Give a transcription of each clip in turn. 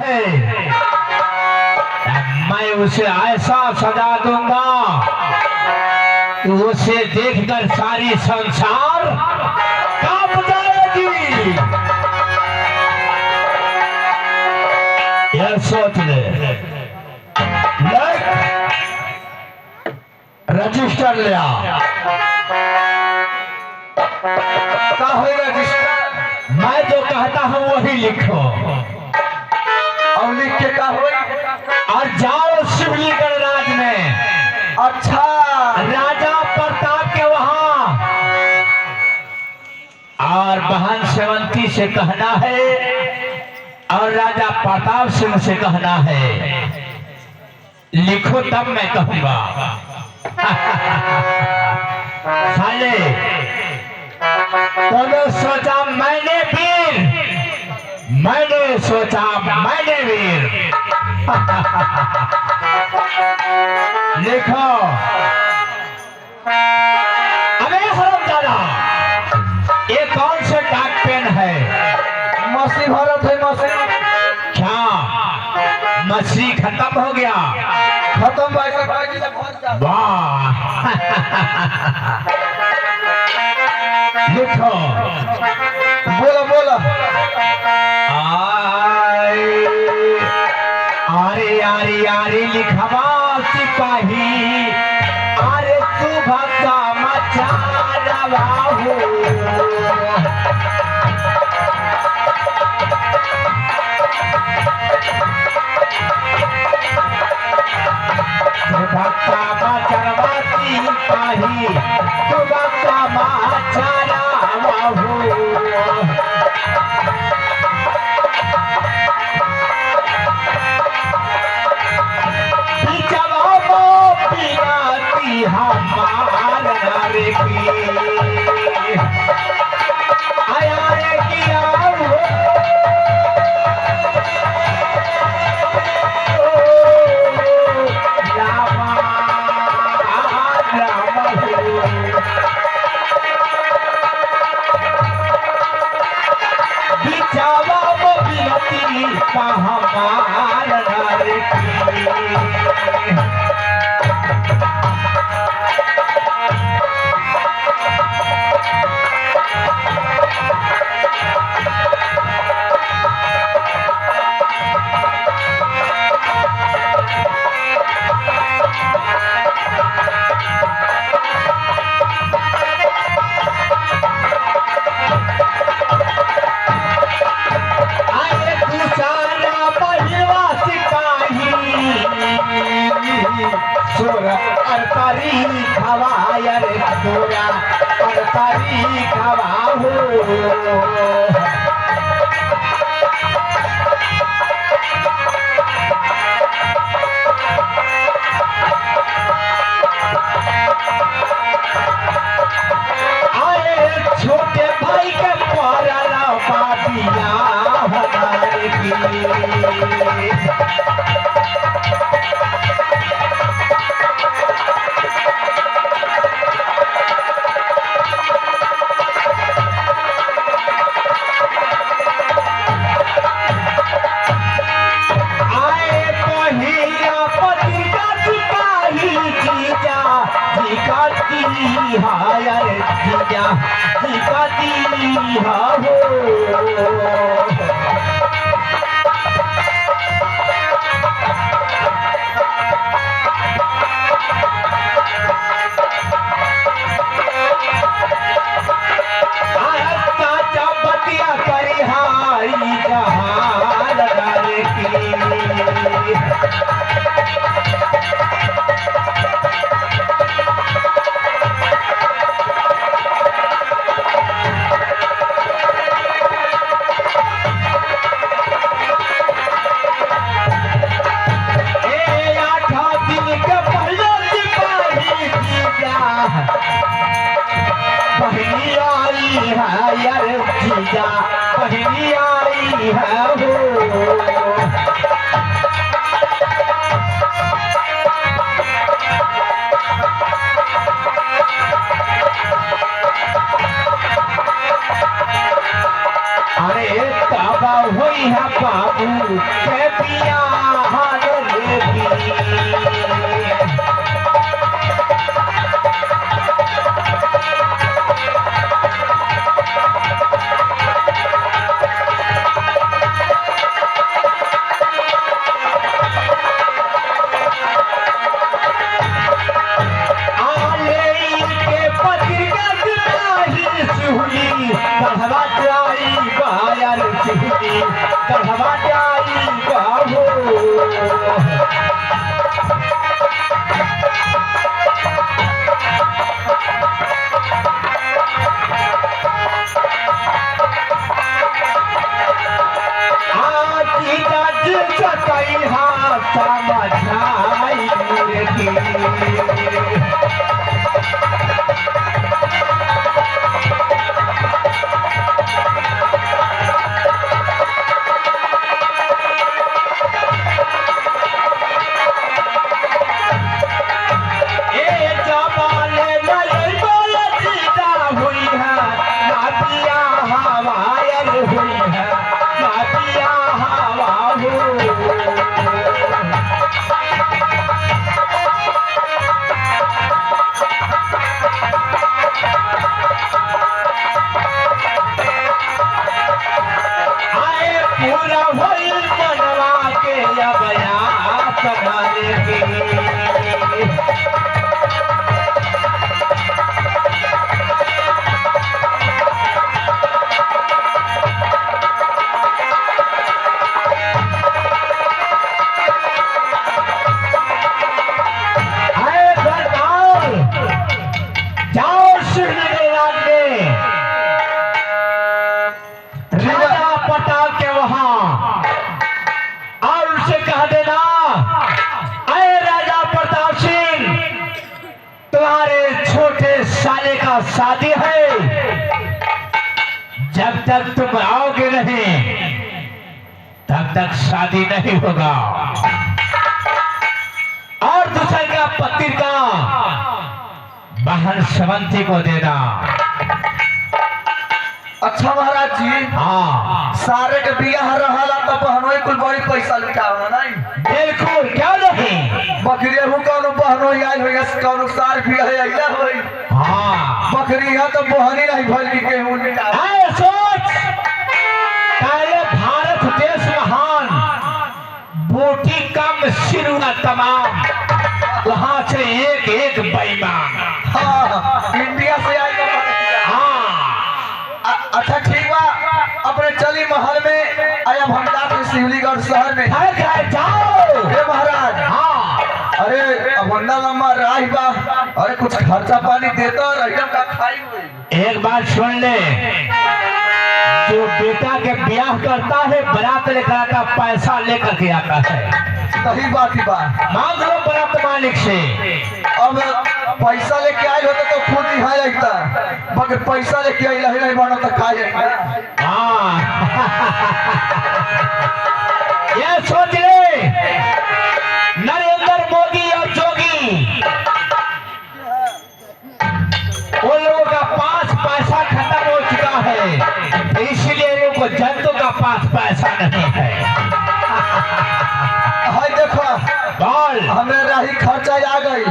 है मैं उसे ऐसा सजा दूंगा कि उसे देखकर सारी संसार कांप जाएगी। यह सोच ले। रजिस्टर ले आ। क्या हो रजिस्टर? मैं जो कहता हूँ वही लिखो और लिख के क्या हो? और जाओ शिवली गणराज में। अच्छा, राजा प्रताप के वहां और बहन सेवंती से कहना है और राजा प्रताप सिंह से कहना है। लिखो तब मैं कहूंगा। साले तूने सोचा मैंने वीर, मैंने सोचा मैंने वीर। लिखो। अबे हरामजादा, ये कौन से डाक पेन है? मछली भरत है। मछली क्या मछली खत्म हो गया? खत्म भाई से वाह। लिखो। बोलो बोलो। आरे आरे आरे लिखवा सिपाही, अरे सुबह का मचाना हो। सुबह का मचाना सिपाही, सुबह का मचाना हो। हमारा रे की आया रे किया हो। रामा रामा हो। बिचावा मोबिलती का हमारा रे की। अरतारी खवाया रे सोरा, अरतारी खवा हो। आए छोटे भाई के पारा पापिया हमारे की। बहनी आई है यार जीजा, बहनी आई है हो। अरे तब हुई है बाबू के सतई हाथ समझाई मुर्गी पूरा भई मनवा के अबया संभाले जाओ श्रीनगर राज्य राजा पटाल के वहां और उसे कह देना, अरे राजा प्रताप सिंह तुम्हारे छोटे साले का शादी है, जब तक तुम आओगे नहीं तब तक शादी नहीं होगा। और दूसरे का पत्रिका बहन श्रवंती को देना। अच्छा महाराज जी, हाँ सारे के बियाह रहला तो बहनोई कुल बड़ी पैसा लुटावा नहीं। बिल्कुल, क्या नहीं बकरी हूँ कौनो बहनोई आई होई कौनो सार बियाह आइला होई। हाँ बकरी है तो बहनी नहीं भइल की केहू लुटावा। ऐ सोच, पहले भारत देश महान बोटी कम सिरुआ तमाम, वहां से एक एक बेईमान। हाँ, इंडिया से आई तो हाँ अच्छा ठीक बा, अपने चली महल में आया भंडा के शिवलीगढ़ शहर में। जाओ हे महाराज, हाँ अरे भंडा लम्बा राही बा, अरे कुछ खर्चा पानी देता और एकदम का खाई हुई। एक बात सुन ले, जो बेटा के ब्याह करता है बारात लेकर का पैसा लेकर के आता है। सही बात ही बा, मांग लो बारात मालिक से। अब पैसा लेके आए होते तो खुद ही खाए लगता, मगर पैसा लेके आई नहीं बनो तो खा जाएगा। हाँ ये सोच ले, नरेंद्र मोदी और जोगी उन लोगों का पास पैसा खत्म हो चुका है, इसलिए लोगों को जनता का पास पैसा नहीं है। हाय देखो, बोल हमें रही खर्चा आ गई।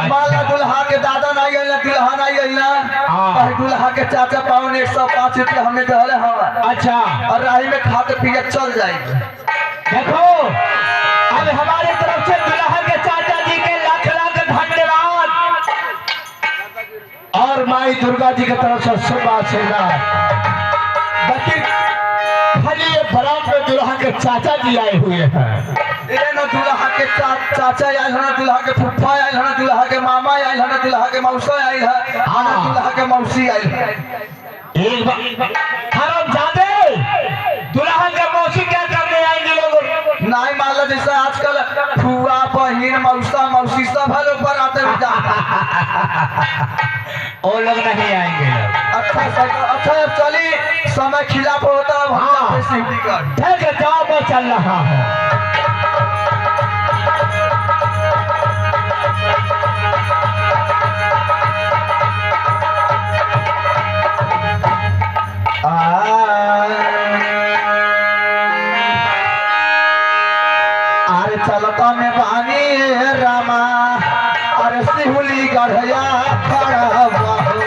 माला दुल्हा के दादा नहीं आई ना, दुल्हा नहीं आई ना, हाँ। और दुल्हा के चाचा पावन 105 रुपया हमें दे हवा। अच्छा और राही में खाते पिए चल जाएंगे। देखो, अब हमारी तरफ से दुल्हा के चाचा जी के लाख लाख धन्यवाद, और माई दुर्गा जी की तरफ से शुभ आशीर्वाद। बाकी खाली ये बारात में दुल्हा के चाचा जी आए हुए हैं। ये ना दुल्हा के चाचा आए हैं, ना दुल्हा के फुफ्फा आए हैं, ना दुल्हा के मामा आए हैं, ना दुल्हा के मौसा आए हैं, हाँ। ना दुल्हा के मौसी आए हैं। एक बार हरम जादे, दुल्हा के मौसी क्या करने आएंगे लोग? नहीं माला जैसा आजकल फुआ बहन मौसा मौसी सब है लोग बराते में जाते। वो लोग नहीं आएंगे लोग। अच्छा अब चली, समय खिलाफ होता है। हाँ। ठीक है, जाओ मैं चल रहा हूँ। अरे चलता में बानी रामा, अरे सिहुली गढ़िया खड़ा हुआ हो।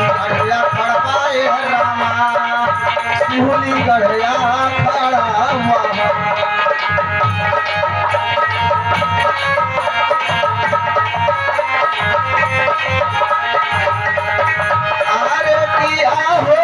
गढ़िया खड़ा है रामा, सिहुली गढ़िया खड़ा हुआ हो। अरे पिया हो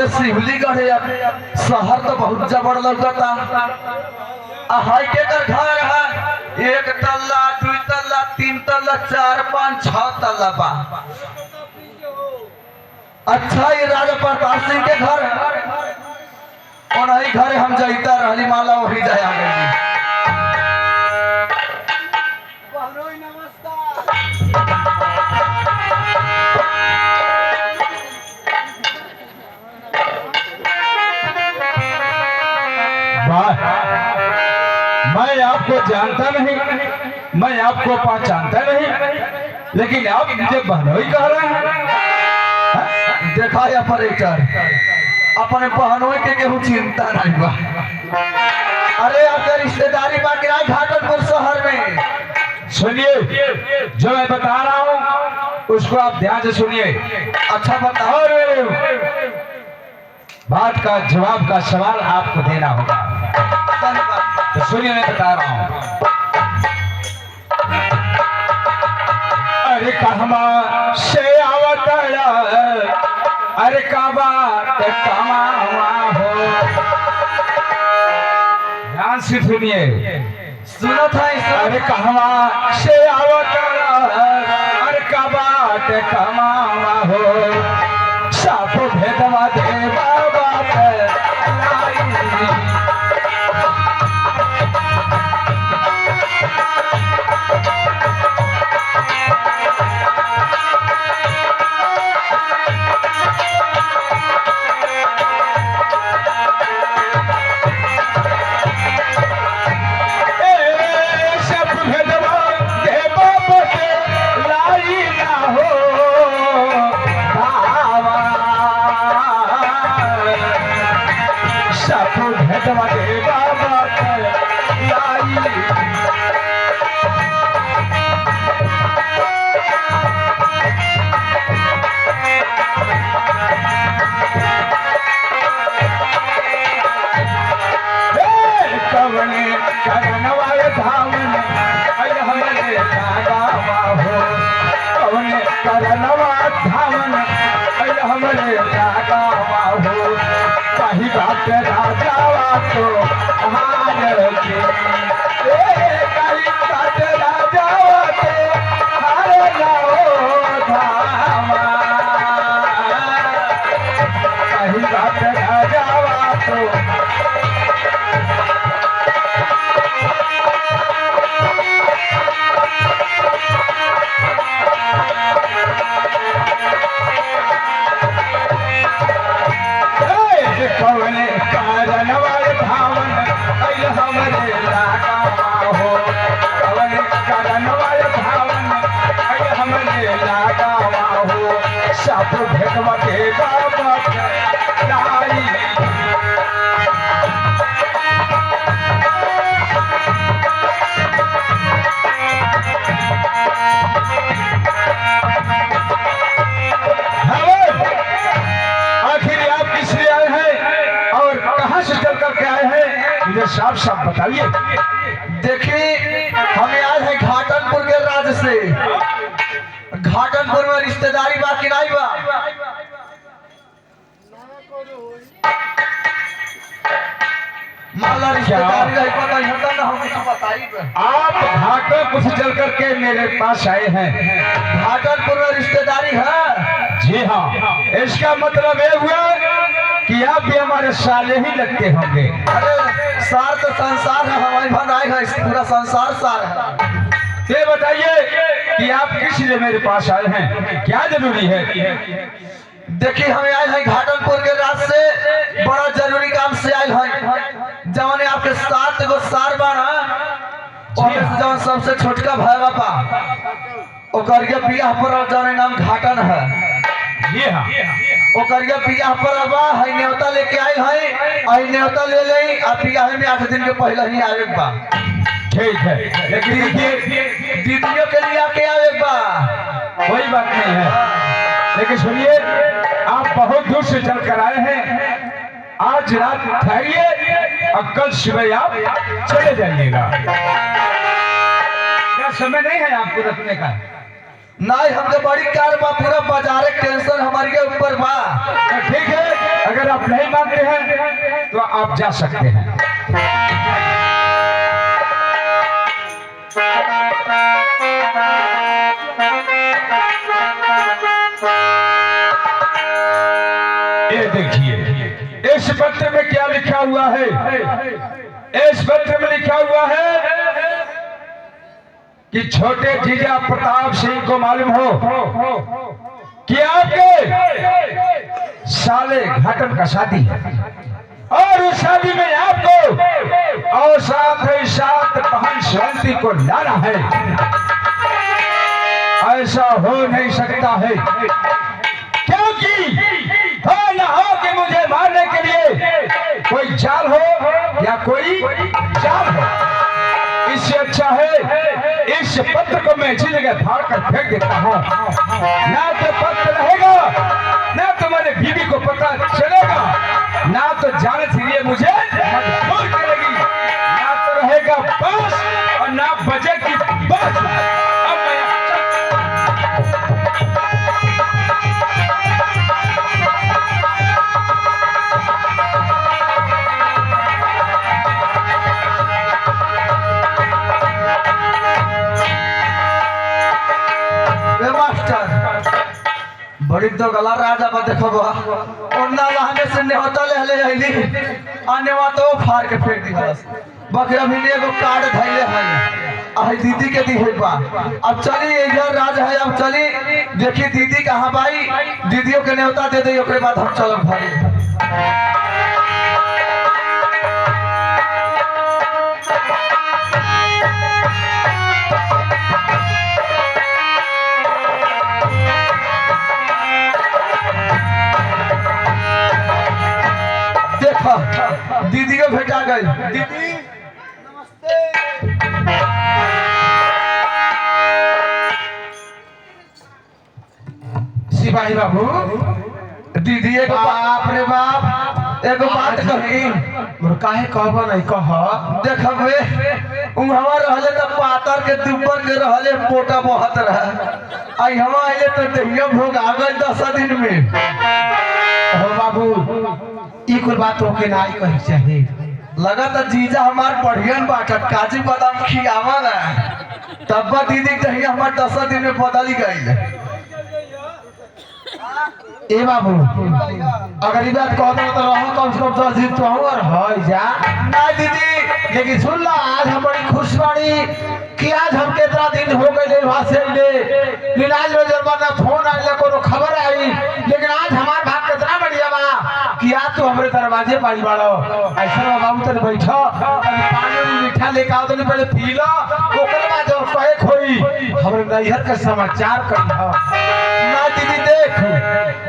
शिवलीगढ़ है शहर तो बहुत जबर लगता। हाई के घर है 1 तल्ला 2 तल्ला 3 तल्ला 4 5 6 तल्ला बा। अच्छा ये राजा प्रताप सिंह के घर है और वही घर हम जाता रहली माला वही जाया मैं आपको जानता नहीं, मैं आपको पहचानता नहीं, लेकिन आप मुझे बहनोई कह रहे हैं। देखा ऑपरेटर अपने बहनों के केहू चिंता नहीं बा। अरे आपका रिश्तेदारी बाकी घाटलपुर शहर में। सुनिए जो मैं बता रहा हूँ उसको आप ध्यान से सुनिए। अच्छा बताओ। बात का जवाब का सवाल आपको देना होगा, तो सुनिए मैं बता रहा हूँ। अरे कहमा से आवतड़ा, अरे काबा कमावा हो। ध्यान से सुनिए। सुनो था। अरे कहमा से आवतड़ा, अरे काबा कमावा हो। साफ भेदवा दे बाबा राजा तो हार के कहीं काट राजा तो हार जाओ धामा। कहीं काट राजा तो कवने कारण वाले धावन हमरे लागा हो। कवने कारण वाले धावन हमरे लागा हो। सब भेटवा के बाबा लाई साफ साफ बताइए। देखिए हम आए हैं घाटलपुर के राज्य से। घाटलपुर में रिश्तेदारी बा कि नहीं बा? माला रिश्तेदारी नहीं पता होता ना हम कुछ बताइए। आप घाटलपुर से चल करके मेरे पास आए हैं। घाटलपुर में रिश्तेदारी है? जी हाँ। इसका मतलब ये हुआ कि आप भी हमारे साले ही लगते होंगे। अरे सार तो संसार है, हमारे बनाए है पूरा संसार सार है। ये बताइए कि आप किस लिए मेरे पास आए हैं, क्या जरूरी है? देखिए हम आए हैं घाटलपुर के राज से, बड़ा जरूरी काम से आए हैं। जवाने आपके 7 गो सार बाना और जवान सबसे छोटका भाई बापा ओकर के बियाह पर जाने नाम घाटन है। ये हाँ। ओकर के बियाह पर बा है न्योता लेके आए हैं। आई न्योता ले ले आ बियाह में 8 दिन के पहले ही आवे बा। ठीक है, लेकिन दीदियों के लिए आके आवे बा, कोई बात नहीं है। लेकिन सुनिए, आप बहुत दूर से चल कर आए हैं। आज रात ठहरिए और कल सुबह आप चले जाइएगा। क्या समय नहीं है आपको रखने का? नहीं हमके बड़ी कार बा, पूरा बाजार टेंशन हमारे के ऊपर बा। तो ठीक है, अगर आप नहीं मानते हैं तो आप जा सकते हैं। ये देखिए इस पत्र में क्या लिखा हुआ है। इस पत्र में लिखा हुआ है कि छोटे जीजा प्रताप सिंह को मालूम हो कि आपके साले घाटन का शादी है और उस शादी में आपको और साथ ही साथ बहन शांति को लाना है। ऐसा हो नहीं सकता है क्योंकि हो न हो कि मुझे मारने के लिए कोई चाल हो या कोई चाल हो। इससे अच्छा है इस पत्र को मैं इसी जगह फाड़ कर फेंक देता हूँ। ना तो पत्र रहेगा, ना तो मेरे बीवी को पता चलेगा, ना तो जाने के लिए मुझे मजबूर करेगी, ना तो रहेगा बस और ना बजेगी बस। अब मैं बड़ी तो गला राजा बा देखो ओन्ना लहने से नेवता ले ले आईली आने वा तो फाड़ के फेंक दी बस बकरा भी ने एगो कार्ड धइले है आई दीदी के दी है बा। अब चली इधर राज है, अब चली देखी दीदी कहां बाई, दीदियों के नेवता दे दे ओकरे बाद हम चलब भाई। दीदी को भेटा गई। दीदी नमस्ते। सिपाही बाबू, दीदी एगो बाप रे बाप एगो बात कही काहे कहबो नहीं कह। देखबे उहवा रहले त पातर के दुपर के रहले पोटा बहत रहा, आई हम आइले तो दहिया भोग आ गए 10 दिन में। हो बाबू ई कुल बात रोके ना आई कही चाहिए। लगा तो जीजा हमार बढ़ियन बाटत काजू बादाम खियावा ना, तब दीदी दहिया हमार 10 दिन में बदली गई। ए बाबू अगर ये बात कहता तो रहो कम से कम 10 दिन तो और है जा ना दीदी। लेकिन सुन ला, आज हम बड़ी खुश बाड़ी कि आज हम कितना दिन हो गए वहां से ले आज जब फोन आइले कोनो खबर आई, लेकिन आज हमार भाग कितना बढ़िया बा कि आज तो हमारे दरवाजे पाई बाड़ो। ऐसा बाबू तने बैठो, अभी पानी मीठा लेके आओ, तो पहले पी लो, ओकर बाद जो कहे खोई हमरे नैहर के समाचार कहियो। ना दीदी देख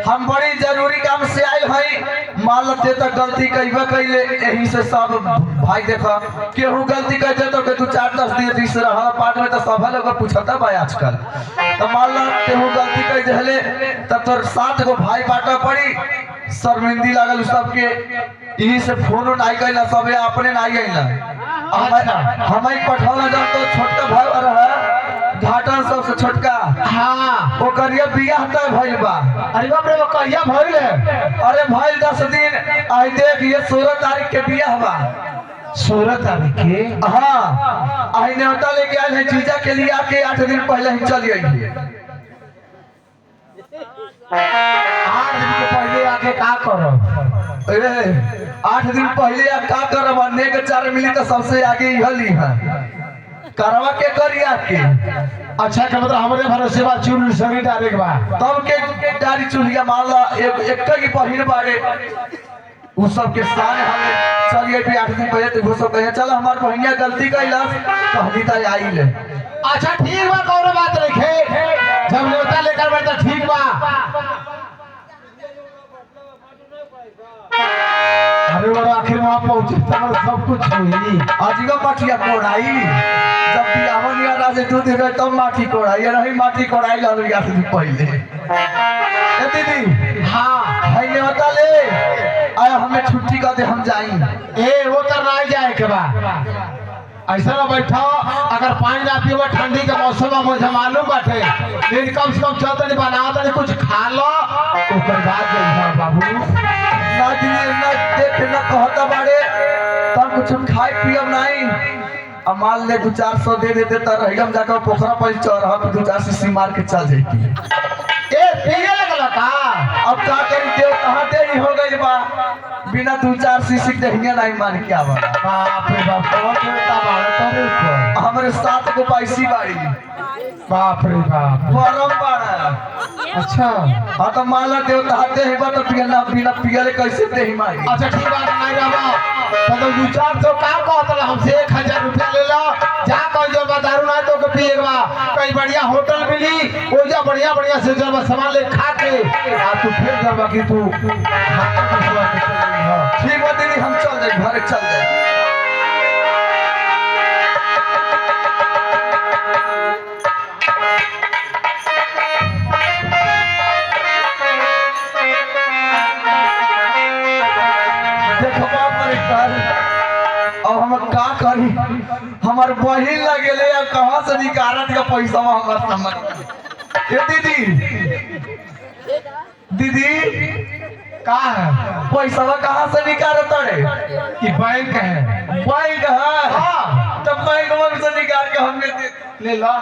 हम बड़ी जरूरी काम से आए हैं, मान लेते तो गलती कईबा कइले, यही से सब भाई देखो केहू गलती कर दे तो के तू 4-10 दिन दिस रहा पाठ में तो सब लोग पूछता भाई आजकल। तो मान लो केहू गलती कर देले तब तोर 7 गो भाई बाटा पड़ी, शर्मिंदी लागल सबके, यही से फोन नहीं गई ना, सब अपने नहीं गई ना। हम पठौला जब तो छोटका भाई रहा घाटन सबसे छोटका, हाँ वो करिया बियाह तय भइल बा। अरे बाप रे, वो कहिया भइल है? अरे भइल 10 दिन, आई देख ये 16 तारीख के बियाह बा। 16 तारीख के? हाँ आई न्योता लेके आए हैं जीजा के लिए, आके 8 दिन पहले ही चली आई। 8 दिन के पहले आके का करो? अरे 8 दिन पहले आ का करब, नेक 4 मिली तो सबसे आगे इहली है करवा के करिया के। अच्छा का मतलब हमरे भरोसे बा चूल्ही सरी डाले के बा, तब के डारी चूल्हिया मान ला एक की बहिन बारे उ सब के साथ हम चलिए भी 8 दिन पहले तो वो सब कहे चल हमार बहिनिया गलती कैलस कहली त आई ले। अच्छा ठीक बा, कोनो बात नहीं है, जब न्योता लेकर बैठा ठीक बा। अरे वो आखिर वहां पहुंचे तब सब कुछ हुई। अजीबा माटिया कोड़ाई जब बियाहन या राजे 2 दिन रहे तब माटी कोड़ाई, नहीं माटी कोड़ाई ला 8 दिन पहले। ए दीदी हाँ भाई ने बता ले आया हमें छुट्टी का दे हम जाई। ए वो तो नहीं जाए के बा, ऐसा ना बैठा अगर पानी ना पियो ठंडी के मौसम में मुझे मालूम बाटे लेकिन कम से कम चलते नहीं बनाओ तो कुछ खा लो ओकर बाद जइहा बाबू। ना दिए ना देख ना कहता बाड़े तब कुछ खाए पियब नहीं। अब मान ले 200-400 दे देते तो रहीम जाकर पोखरा पर चढ़ा 2-4 सीसी मार के चल जाती। ए पिए लगला का अब का करी देव कहाँ देरी हो गई बा बिना 2-4 सीसी दहिया नहीं मान के आवा। बाप रे बाप कौन देवता बाड़ा तोरे ऊपर हमारे 7 को पैसी बाड़ी बाप रे बाप गरम बाड़ा। अच्छा हाँ तो मान ला देव कहाते ही बा तो पियना बिना पियले कैसे देही मारी। अच्छा ठीक बात नहीं रहा तो 200-400 का कहत हमसे 1000 रुपया ले लो जा कह जो दारू ना तो के पिएगा कहीं बढ़िया होटल मिली ओजा बढ़िया बढ़िया से जब सामान ले खा के आ तू फिर जब कि तू ठीक बा दीदी हम चल जाए घरे चल जाए। देखो बाप रे कर अब हम का करी हमार बहिन लगेले अब कहां से निकारत का पैसा हमर समझ। ए दीदी दीदी का है पैसा कहां से निकारत रे? कि बैंक है बैंक है हाँ। तब बैंक में से निकाल के हमने ले लो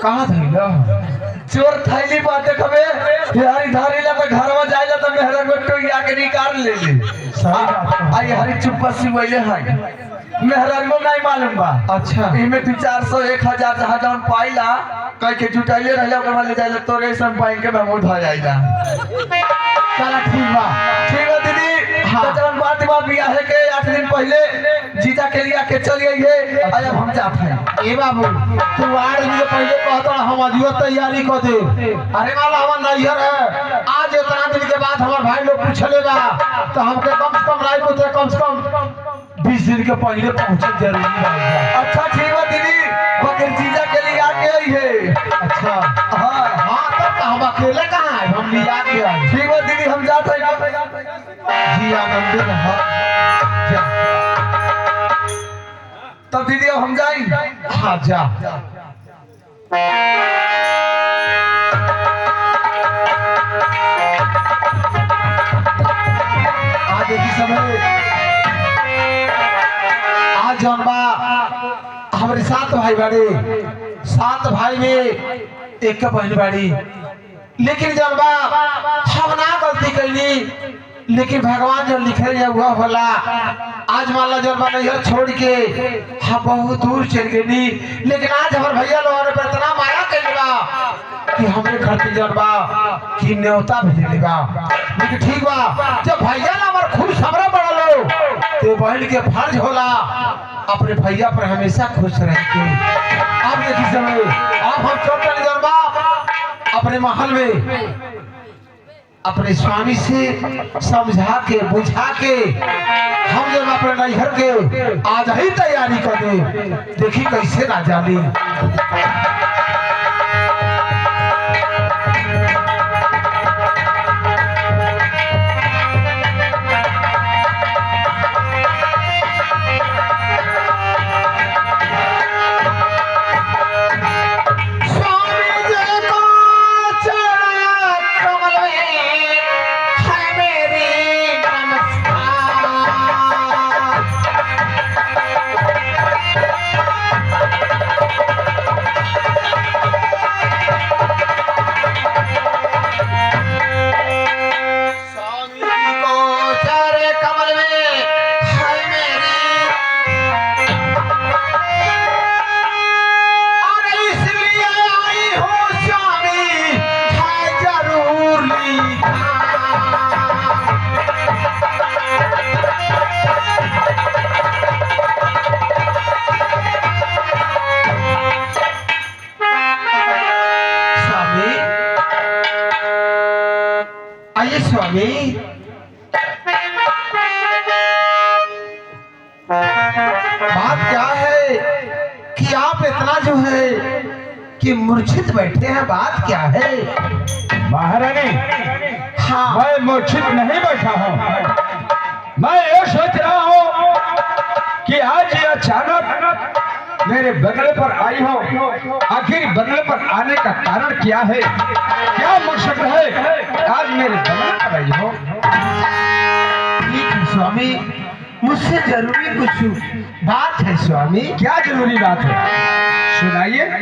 कहाँ धइला चोर थैली पर देखबे हरी धारी ला तो घर में जाइला तो मेहरा गोटो आके निकाल ले ले। आई हरी चुप्पा सिवैले है मेहरा को नहीं मालूम बा। अच्छा इमे 200-400-1000 जहां जहां पाइला कह के जुटाइले रहला ओकर माले जाइला तोरे सब बैंक में मोड़ भ जाइला। चला ठीक बा ठीक है दीदी हाँ। तो जब बात बियाह के 8 दिन पहले जीजा के लिए आके चल गई है आज अब हम जाते हैं। ए बाबू तू आड़ लिए पहले कहता हम अजियो तैयारी कर दे अरे वाला हमार नैहर है आज इतना दिन के बाद हमार भाई लोग पूछलेगा तो हमके कम से कम राय को दे कम से कम 20 दिन के पहले पहुंचे जरूरी है। अच्छा ठीक है दीदी बकर जीजा के लिए आके आई है। अच्छा हाँ हाँ तब हम अकेले कहाँ है हम लिया के आए ठीक है दीदी हम जाते हैं। जी आनंद जा तब दीदी अब हम जाएंगे। हाँ जा आज की समय आज जौन बा हमारे 7 भाई बाड़ी 7 भाई में एक के बहन बाड़ी लेकिन जौन बा हम ना गलती कैली लेकिन भगवान जो लिखे या हुआ होला आज मान लो जब नैहर छोड़ के हम बहुत दूर चल गई लेकिन आज हमारे भैया लोगों ने इतना माया कर बा कि हमरे घर पे जब बा कि न्योता भेज बा लेकिन ठीक बा जब भैया ना हमारे खुश हमरा बड़ा लो तो बहन के फर्ज होला अपने भैया पर हमेशा खुश रह के अब देखिए समय अब हम चौपन जब बा अपने महल में अपने स्वामी से समझा के बुझा के हम जब अपने नैहर के आज ही तैयारी कर दे देखी कैसे ना जानी आइए स्वामी बात क्या है कि आप इतना जो है कि मूर्छित बैठे हैं, बात क्या है? महारानी, हाँ, मैं मूर्छित नहीं बैठा हूँ। मैं ये सोच रहा हूँ कि आज ये अचानक मेरे बंगले पर आई हो। आखिर बंगले पर आने का कारण क्या है, क्या मकसद है आज मेरे बंगले पर आई हो? ठीक है स्वामी, मुझसे जरूरी कुछ बात है स्वामी। क्या जरूरी बात है, सुनाइए।